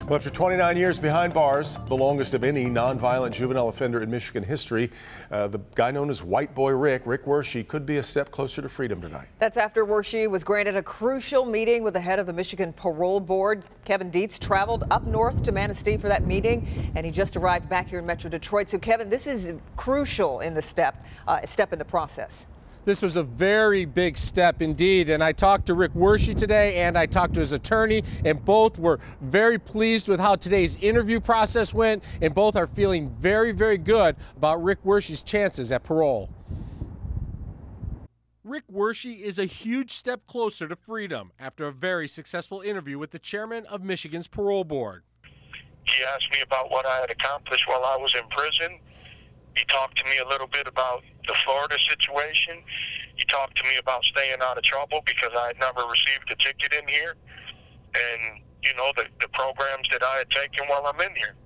Well, after 29 years behind bars, the longest of any nonviolent juvenile offender in Michigan history, the guy known as White Boy Rick Wershey, could be a step closer to freedom tonight. That's after Wershey was granted a crucial meeting with the head of the Michigan Parole Board. Kevin Dietz traveled up north to Manistee for that meeting, and he just arrived back here in Metro Detroit. So, Kevin, this is crucial in the step in the process. This was a very big step indeed, and I talked to Rick Wershey today and I talked to his attorney, and both were very pleased with how today's interview process went, and both are feeling very, very good about Rick Wershey's chances at parole. Rick Wershey is a huge step closer to freedom after a very successful interview with the chairman of Michigan's parole board. He asked me about what I had accomplished while I was in prison. He talked to me a little bit about the Florida situation. He talked to me about staying out of trouble because I had never received a ticket in here. And, you know, the programs that I had taken while I'm in here.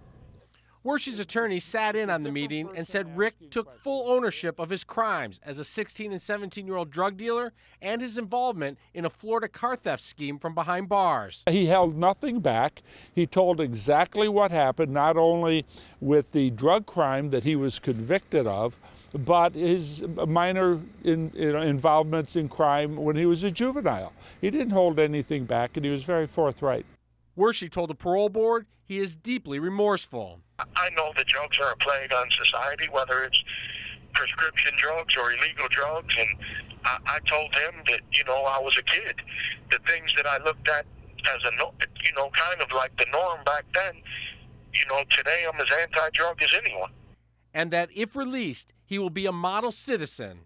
Wershey's attorney sat in on the meeting and said Rick took full ownership of his crimes as a 16 and 17-year-old drug dealer and his involvement in a Florida car theft scheme from behind bars. He held nothing back. He told exactly what happened, not only with the drug crime that he was convicted of, but his minor involvements in crime when he was a juvenile. He didn't hold anything back, and he was very forthright. Wershey told the parole board he is deeply remorseful. I know that drugs are a plague on society, whether it's prescription drugs or illegal drugs, and I told him that, you know, I was a kid. The things that I looked at as kind of like the norm back then, you know, today I'm as anti-drug as anyone. And that if released, he will be a model citizen.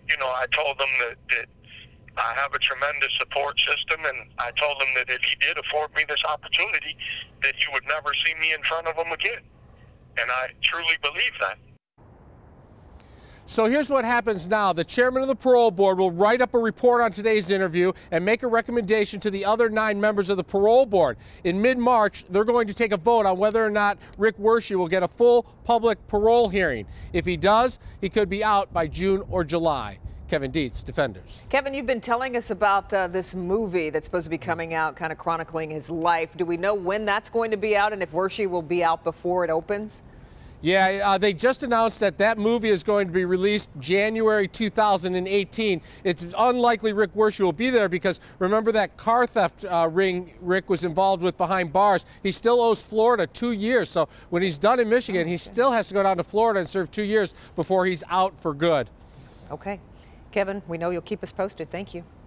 You know, I told him that I have a tremendous support system, and I told him that if he did afford me this opportunity, that you would never see me in front of him again. And I truly believe that. So here's what happens now. The chairman of the parole board will write up a report on today's interview and make a recommendation to the other 9 members of the parole board. In mid-March, they're going to take a vote on whether or not Rick Wershey will get a full public parole hearing. If he does, he could be out by June or July. Kevin Dietz, Defenders. Kevin, you've been telling us about this movie that's supposed to be coming out, kind of chronicling his life. Do we know when that's going to be out and if Wershey will be out before it opens? Yeah, they just announced that movie is going to be released January 2018. It's unlikely Rick Wershey will be there because remember that car theft ring Rick was involved with behind bars. He still owes Florida 2 years. So when he's done in Michigan, he still has to go down to Florida and serve 2 years before he's out for good. Okay. Kevin, we know you'll keep us posted. Thank you.